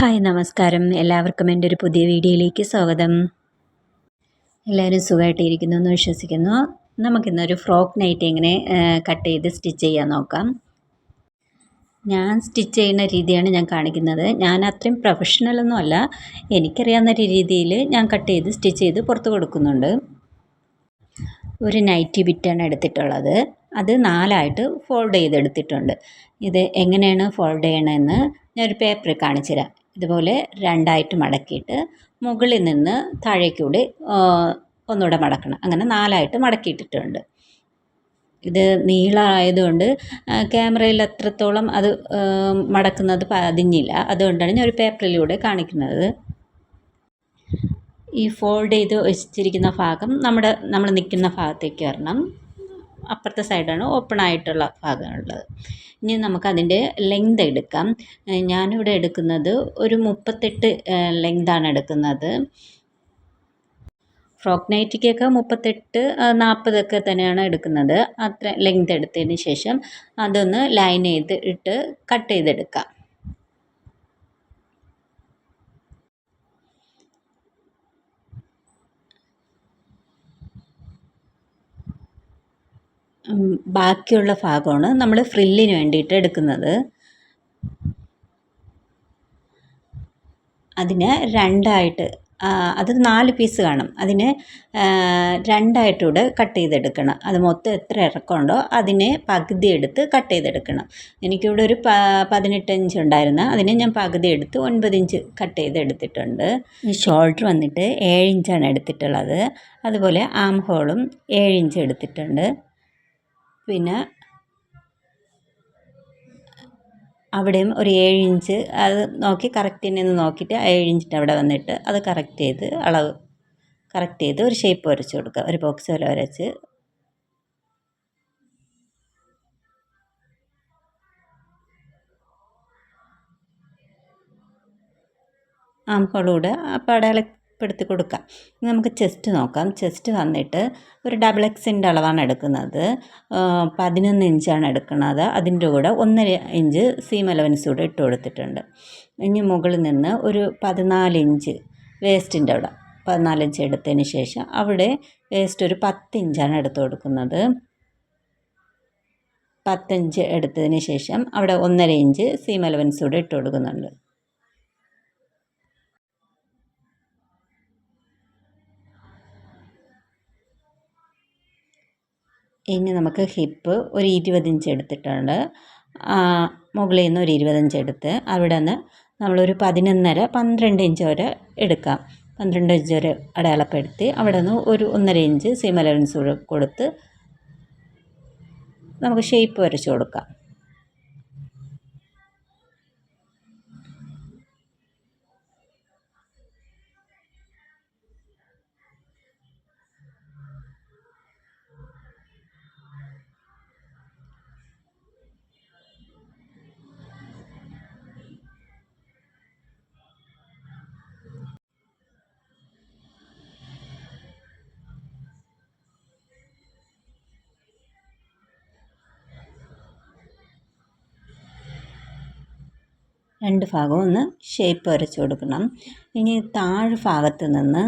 Hi നമസ്കാരം. എല്ലാവർക്കും എൻ്റെ ഒരു പുതിയ വീഡിയോയിലേക്ക് സ്വാഗതം. എല്ലാവരും സുഖമായിട്ടിരിക്കുന്നു എന്ന് വിശ്വസിക്കുന്നു. നമുക്കിന്നൊരു ഫ്രോക്ക് നൈറ്റ് എങ്ങനെ കട്ട് ചെയ്ത് സ്റ്റിച്ച് ചെയ്യാൻ നോക്കാം. ഞാൻ സ്റ്റിച്ച് ചെയ്യുന്ന രീതിയാണ് ഞാൻ കാണിക്കുന്നത്. ഞാൻ അത്രയും പ്രൊഫഷണലൊന്നും അല്ല. എനിക്കറിയാവുന്ന രീതിയിൽ ഞാൻ കട്ട് ചെയ്ത് സ്റ്റിച്ച് ചെയ്ത് പുറത്ത് കൊടുക്കുന്നുണ്ട്. ഒരു നൈറ്റി ബിറ്റാണ് എടുത്തിട്ടുള്ളത്. അത് 4ആയിട്ട് ഫോൾഡ് ചെയ്തെടുത്തിട്ടുണ്ട്. ഇത് എങ്ങനെയാണ് ഫോൾഡ് ചെയ്യണമെന്ന് ഞാനൊരു പേപ്പറിൽ കാണിച്ചു തരാം. ഇതുപോലെ 2ആയിട്ട് മടക്കിയിട്ട് മുകളിൽ നിന്ന് താഴേക്കൂടി ഒന്നുകൂടെ മടക്കണം. അങ്ങനെ 4ആയിട്ട് മടക്കിയിട്ടിട്ടുണ്ട്. ഇത് നീളമായതുകൊണ്ട് ക്യാമറയിൽ അത്രത്തോളം അത് മടക്കുന്നത് പതിഞ്ഞില്ല. അതുകൊണ്ടാണ് ഞാൻ ഒരു പേപ്പറിലൂടെ കാണിക്കുന്നത്. ഈ ഫോൾഡ് ചെയ്ത് വെച്ചിരിക്കുന്ന ഭാഗം നമ്മൾ നിൽക്കുന്ന ഭാഗത്തേക്ക് വരണം. അപ്പുറത്തെ സൈഡാണ് ഓപ്പൺ ആയിട്ടുള്ള ഭാഗമുള്ളത്. ഇനി നമുക്കതിൻ്റെ ലെങ്ത് എടുക്കാം. ഞാനിവിടെ എടുക്കുന്നത് ഒരു 38 ലെങ്താണ് എടുക്കുന്നത്. ഫ്രോക്ക് നൈറ്റിക്കൊക്കെ 38, 40 തന്നെയാണ് എടുക്കുന്നത്. അത്ര ലെങ്ത് എടുത്തതിന് ശേഷം അതൊന്ന് ലൈൻ ചെയ്ത് ഇട്ട് കട്ട് ചെയ്തെടുക്കാം. ബാക്കിയുള്ള ഭാഗമാണ് നമ്മൾ ഫ്രില്ലിന് വേണ്ടിയിട്ട് എടുക്കുന്നത്. അതിന് 2ആയിട്ട് അത് 4 പീസ് കാണും. അതിനെ 2ആയിട്ടൂടെ കട്ട് ചെയ്തെടുക്കണം. അത് മൊത്തം എത്ര ഇറക്കമുണ്ടോ അതിനെ പകുതി എടുത്ത് കട്ട് ചെയ്തെടുക്കണം. എനിക്കിവിടെ ഒരു 18 ഇഞ്ച് ഉണ്ടായിരുന്നു. അതിനെ ഞാൻ പകുതി എടുത്ത് 9 ഇഞ്ച് കട്ട് ചെയ്തെടുത്തിട്ടുണ്ട്. ഈ ഷോൾഡർ വന്നിട്ട് 7 ഇഞ്ചാണ് എടുത്തിട്ടുള്ളത്. അതുപോലെ ആം ഹോളും 7 ഇഞ്ച് എടുത്തിട്ടുണ്ട്. പിന്നെ അവിടെയും ഒരു 7 ഇഞ്ച് അത് നോക്കി കറക്റ്റ് തന്നെയെന്ന് നോക്കിയിട്ട് 7 ഇഞ്ചിൻ്റെ അവിടെ വന്നിട്ട് അത് കറക്റ്റ് ചെയ്ത് അളവ് കറക്റ്റ് ചെയ്ത് ഒരു ഷേപ്പ് വരച്ച് കൊടുക്കുക. ഒരു ബോക്സ് പോലെ വരച്ച് ആം ഹോളൂടെ അപ്പോൾ അടയാളപ്പെടുത്തി കൊടുക്കാം. ഇനി നമുക്ക് ചെസ്റ്റ് നോക്കാം. ചെസ്റ്റ് വന്നിട്ട് ഒരു XX അളവാണ് എടുക്കുന്നത്. 11 ഇഞ്ചാണ് എടുക്കുന്നത്. അതിൻ്റെ കൂടെ 1.5 ഇഞ്ച് സീം അലവൻസ് കൂടെ ഇട്ട് കൊടുത്തിട്ടുണ്ട്. ഇനി മുകളിൽ നിന്ന് ഒരു 14 ഇഞ്ച് വേസ്റ്റിൻ്റെ അവിടെ 14 ഇഞ്ച് എടുത്തതിന് ശേഷം അവിടെ വേസ്റ്റ് ഒരു 10 ഇഞ്ചാണ് എടുത്ത് കൊടുക്കുന്നത്. 10 ഇഞ്ച് എടുത്തതിന് ശേഷം അവിടെ 1.5 ഇഞ്ച് സീം അലവൻസ് കൂടെ ഇട്ട് കൊടുക്കുന്നുണ്ട്. ഇനി നമുക്ക് ഹിപ്പ് ഒരു 20 ഇഞ്ച് എടുത്തിട്ടുണ്ട്. മുകളിൽ നിന്ന് ഒരു 20 ഇഞ്ച് എടുത്ത് അവിടെ നിന്ന് നമ്മളൊരു 11.5 12 ഇഞ്ച് വരെ എടുക്കാം. 12 ഇഞ്ച് വരെ അടയാളപ്പെടുത്തി അവിടെ നിന്ന് ഒരു 1.5 ഇഞ്ച് സീം അലവൻസ് കൊടുത്ത് നമുക്ക് ഷേപ്പ് വരച്ച് കൊടുക്കാം. രണ്ട് ഭാഗവും ഒന്ന് ഷേപ്പ് വരച്ച് കൊടുക്കണം. ഇനി താഴെ ഭാഗത്ത് നിന്ന്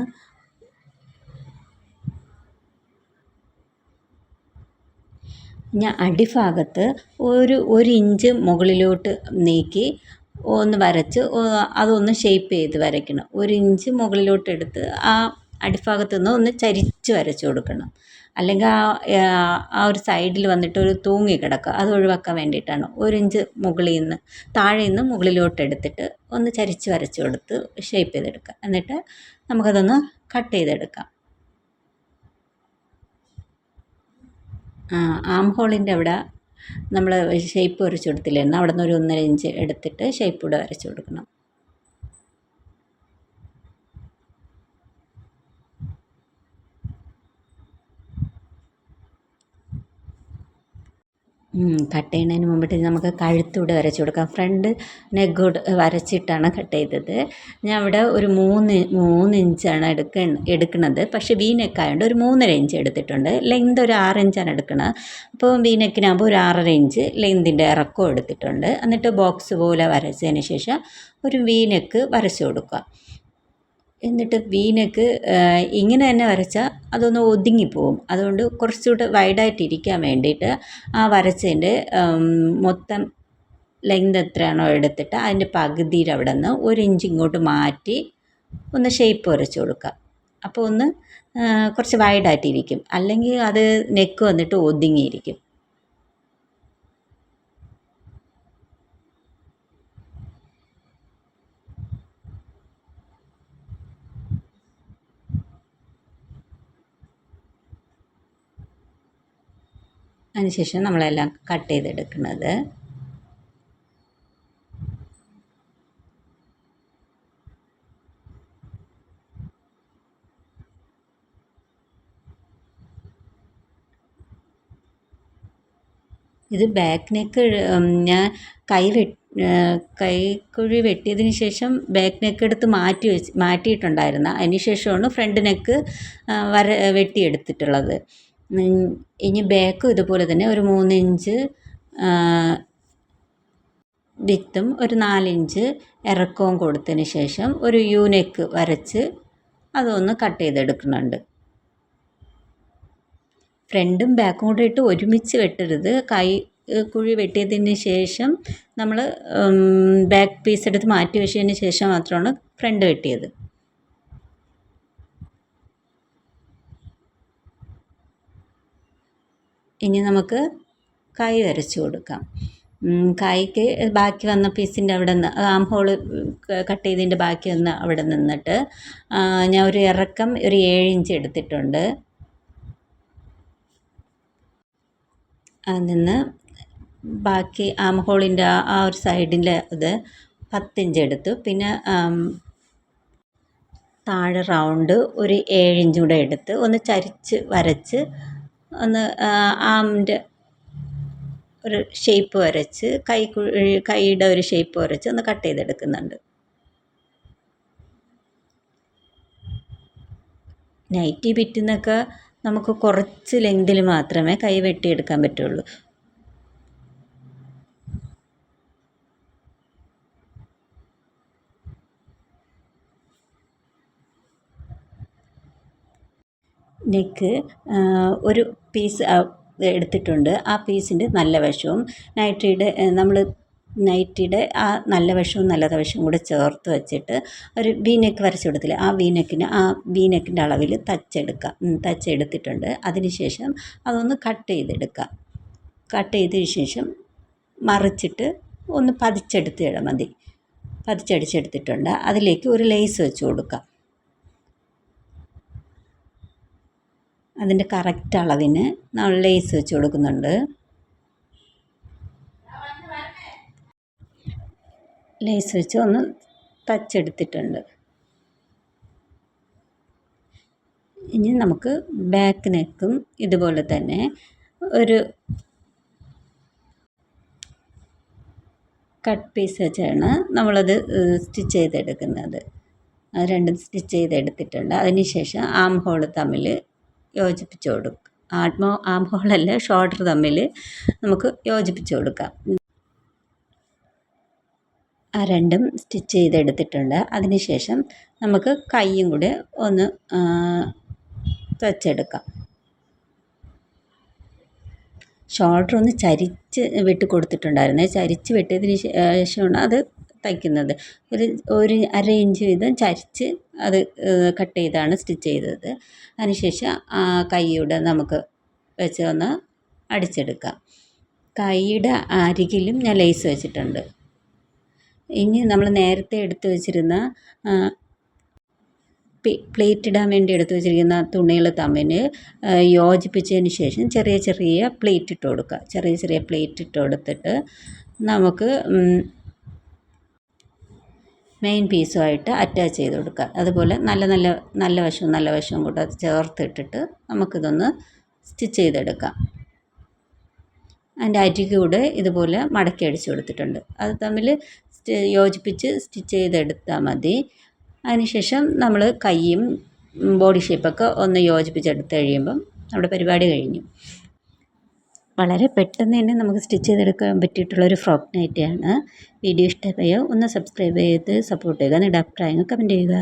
ഞാൻ അടിഭാഗത്ത് ഒരു ഇഞ്ച് മുകളിലോട്ട് നീക്കി ഒന്ന് വരച്ച് അതൊന്ന് ഷേപ്പ് ചെയ്ത് വരയ്ക്കണം. 1 ഇഞ്ച് മുകളിലോട്ട് എടുത്ത് ആ അടിഭാഗത്ത് നിന്ന് ഒന്ന് ചരിച്ച് വരച്ച് കൊടുക്കണം. അല്ലെങ്കിൽ ആ ഒരു സൈഡിൽ വന്നിട്ട് ഒരു തൂങ്ങി കിടക്കുക, അത് ഒഴിവാക്കാൻ വേണ്ടിയിട്ടാണ്. 1 ഇഞ്ച് മുകളിൽ നിന്ന് താഴെ നിന്ന് മുകളിലോട്ട് എടുത്തിട്ട് ഒന്ന് ചരിച്ച് വരച്ച് കൊടുത്ത് ഷേപ്പ് ചെയ്തെടുക്കുക. എന്നിട്ട് നമുക്കതൊന്ന് കട്ട് ചെയ്തെടുക്കാം. ആം ഹോളിൻ്റെ അവിടെ നമ്മൾ ഷേപ്പ് വരച്ച് കൊടുത്തില്ലായിരുന്നു. അവിടെ നിന്ന് ഒരു 1.5 ഇഞ്ച് എടുത്തിട്ട് ഷേപ്പ് കൂടെ വരച്ച് കൊടുക്കണം. കട്ട് ചെയ്യുന്നതിന് മുമ്പിട്ട് നമുക്ക് കഴുത്തൂടെ വരച്ച് കൊടുക്കാം. ഫ്രണ്ട് നെക്കോട് വരച്ചിട്ടാണ് കട്ട് ചെയ്തത്. ഞാൻ ഇവിടെ ഒരു മൂന്ന് ഇഞ്ചാണ് എടുക്കുന്നത്. പക്ഷേ വി നെക്കായതുകൊണ്ട് ഒരു 3.5 ഇഞ്ച് എടുത്തിട്ടുണ്ട്. ലെങ്ത് ഒരു 6 ഇഞ്ചാണ് എടുക്കുന്നത്. അപ്പോൾ വി നെക്കിനാകുമ്പോൾ ഒരു 6.5 ഇഞ്ച് ലെങ്തിൻ്റെ ഇറക്കം എടുത്തിട്ടുണ്ട്. എന്നിട്ട് ബോക്സ് പോലെ വരച്ചതിന് ശേഷം ഒരു വി നെക്ക് വരച്ച് കൊടുക്കുക. എന്നിട്ട് വി നെക്ക് ഇങ്ങനെ തന്നെ വരച്ചാൽ അതൊന്ന് ഒതുങ്ങിപ്പോവും. അതുകൊണ്ട് കുറച്ചുകൂടെ വൈഡായിട്ടിരിക്കാൻ വേണ്ടിയിട്ട് ആ വരച്ചതിൻ്റെ മൊത്തം ലെങ്ത് എത്രയാണോ എടുത്തിട്ട് അതിൻ്റെ പകുതിയുടെ അവിടെ നിന്ന് 1 ഇഞ്ച് ഇങ്ങോട്ട് മാറ്റി ഒന്ന് ഷേപ്പ് വരച്ച് കൊടുക്കുക. അപ്പോൾ ഒന്ന് കുറച്ച് വൈഡായിട്ടിരിക്കും. അല്ലെങ്കിൽ അത് നെക്ക് വന്നിട്ട് ഒതുങ്ങിയിരിക്കും. അതിനുശേഷം നമ്മളെല്ലാം കട്ട് ചെയ്തെടുക്കുന്നത്. ഇത് ബാക്ക് നെക്ക് ഞാൻ കൈക്കുഴി വെട്ടിയതിന് ശേഷം ബാക്ക് നെക്ക് എടുത്ത് മാറ്റിയിട്ടുണ്ടായിരുന്നു. അതിന് ശേഷമാണ് ഫ്രണ്ട് നെക്ക് വെട്ടിയെടുത്തിട്ടുള്ളത്. ഇനി ബാക്കും ഇതുപോലെ തന്നെ ഒരു 3 ഇഞ്ച് വിത്തും ഒരു 4 ഇഞ്ച് ഇറക്കവും കൊടുത്തതിന് ശേഷം ഒരു യു നെക്ക് വരച്ച് അതൊന്ന് കട്ട് ചെയ്തെടുക്കുന്നുണ്ട്. ഫ്രണ്ടും ബാക്കും കൂടെ ഇട്ട് ഒരുമിച്ച് വെട്ടരുത്. കുഴി വെട്ടിയതിന് ശേഷം നമ്മൾ ബാക്ക് പീസ് എടുത്ത് മാറ്റി വെച്ചതിന് ശേഷം മാത്രമാണ് ഫ്രണ്ട് വെട്ടിയത്. ഇനി നമുക്ക് കൈ വരച്ച് കൊടുക്കാം. കൈക്ക് ബാക്കി വന്ന പീസിൻ്റെ അവിടെ നിന്ന് ആം ഹോള് കട്ട് ചെയ്തതിൻ്റെ ബാക്കി വന്ന് അവിടെ നിന്നിട്ട് ഞാൻ ഒരു ഇറക്കം ഒരു 7 ഇഞ്ച് എടുത്തിട്ടുണ്ട്. അതിൽ നിന്ന് ബാക്കി ആം ഹോളിൻ്റെ ആ ഒരു സൈഡിൽ അത് 10 ഇഞ്ച് എടുത്തു. പിന്നെ താഴെ റൗണ്ട് ഒരു 7 ഇഞ്ചും കൂടെ എടുത്ത് ഒന്ന് ചരിച്ച് വരച്ച് ഒന്ന് ആമിൻ്റെ ഒരു ഷേപ്പ് വരച്ച് കൈയുടെ ഒരു ഷേപ്പ് വരച്ച് ഒന്ന് കട്ട് ചെയ്തെടുക്കുന്നുണ്ട്. നൈറ്റി ബിറ്റിന്നൊക്കെ നമുക്ക് കുറച്ച് ലെങ്തിൽ മാത്രമേ കൈ വെട്ടിയെടുക്കാൻ പറ്റുള്ളൂ. നെക്ക് ഒരു പീസ് എടുത്തിട്ടുണ്ട്. ആ പീസിൻ്റെ നല്ല വശവും നൈറ്റിയുടെ ആ നല്ല വശവും നല്ലത വശവും കൂടെ ചേർത്ത് വെച്ചിട്ട് ഒരു വി നെക്ക് വരച്ച് കൊടുത്തില്ലേ, ആ വി നെക്കിൻ്റെ അളവിൽ തച്ചെടുത്തിട്ടുണ്ട്. അതിനുശേഷം അതൊന്ന് കട്ട് ചെയ്തെടുക്കുക. കട്ട് ചെയ്തതിന് ശേഷം മറിച്ചിട്ട് ഒന്ന് പതിച്ചെടുത്തിടാൻ മതി. പതിച്ചടിച്ചെടുത്തിട്ടുണ്ട്. അതിലേക്ക് ഒരു ലേസ് വെച്ച് കൊടുക്കുക. അതിൻ്റെ കറക്റ്റ് അളവിന് നമ്മൾ ലേസ് വെച്ച് കൊടുക്കുന്നുണ്ട്. ലേസ് വെച്ച് ഒന്ന് തച്ചെടുത്തിട്ടുണ്ട്. ഇനി നമുക്ക് ബാക്ക് നെക്കും ഇതുപോലെ തന്നെ ഒരു കട്ട് പീസ് വെച്ചാണ് നമ്മളത് സ്റ്റിച്ച് ചെയ്തെടുക്കുന്നത്. രണ്ടും സ്റ്റിച്ച് ചെയ്തെടുത്തിട്ടുണ്ട്. അതിനുശേഷം ആം ഹോൾ തമ്മിൽ യോജിപ്പിച്ച് കൊടുക്കുക. ആം ഹോളല്ല, ഷോൾഡർ തമ്മിൽ നമുക്ക് യോജിപ്പിച്ച് കൊടുക്കാം. ആ രണ്ടും സ്റ്റിച്ച് ചെയ്തെടുത്തിട്ടുണ്ട്. അതിനുശേഷം നമുക്ക് കൈയും കൂടെ ഒന്ന് തച്ചെടുക്കാം. ഷോൾഡർ ഒന്ന് ചരിച്ച് വെട്ടി കൊടുത്തിട്ടുണ്ടായിരുന്നേ. ചരിച്ച് വെട്ടിയതിന് ശേഷമാണ് അത് തയ്ക്കുന്നത്. ഒരു 1/2 ഇഞ്ച് വീതം ചരിച്ച് അത് കട്ട് ചെയ്താണ് സ്റ്റിച്ച് ചെയ്തത്. അതിനുശേഷം കൈയുടെ നമുക്ക് വെച്ച് ഒന്ന് അടിച്ചെടുക്കാം. കൈയുടെ അരികിലും ഞാൻ ലേസ് വെച്ചിട്ടുണ്ട്. ഇനി നമ്മൾ നേരത്തെ എടുത്ത് വെച്ചിരുന്ന പ്ലേറ്റ് ഇടാൻ വേണ്ടി എടുത്ത് വെച്ചിരിക്കുന്ന തുണികൾ തമ്മിൽ യോജിപ്പിച്ചതിന് ശേഷം ചെറിയ ചെറിയ പ്ലേറ്റ് ഇട്ട് കൊടുക്കുക. ചെറിയ പ്ലേറ്റ് ഇട്ട് കൊടുത്തിട്ട് നമുക്ക് മെയിൻ പീസുമായിട്ട് അറ്റാച്ച് ചെയ്ത് കൊടുക്കുക. അതുപോലെ നല്ല വശവും കൂടെ അത് ചേർത്തിട്ടിട്ട് നമുക്കിതൊന്ന് സ്റ്റിച്ച് ചെയ്തെടുക്കാം. അതിൻ്റെ അരികൂടെ ഇതുപോലെ മടക്കി അടിച്ചു കൊടുത്തിട്ടുണ്ട്. അത് തമ്മിൽ യോജിപ്പിച്ച് സ്റ്റിച്ച് ചെയ്തെടുത്താൽ മതി. അതിനുശേഷം നമ്മൾ കൈയും ബോഡി ഷേപ്പൊക്കെ ഒന്ന് യോജിപ്പിച്ചെടുത്ത് കഴിയുമ്പം നമ്മുടെ പരിപാടി കഴിഞ്ഞു. വളരെ പെട്ടെന്ന് തന്നെ നമുക്ക് സ്റ്റിച്ച് ചെയ്തെടുക്കാൻ പറ്റിയിട്ടുള്ളൊരു ഫ്രോക്ക് നൈറ്റിയാണ്. വീഡിയോ ഇഷ്ടമായോ ഒന്ന് സബ്സ്ക്രൈബ് ചെയ്ത് സപ്പോർട്ട് ചെയ്യുക. നിങ്ങളുടെ അഭിപ്രായങ്ങൾ കമൻറ്റ് ചെയ്യുക.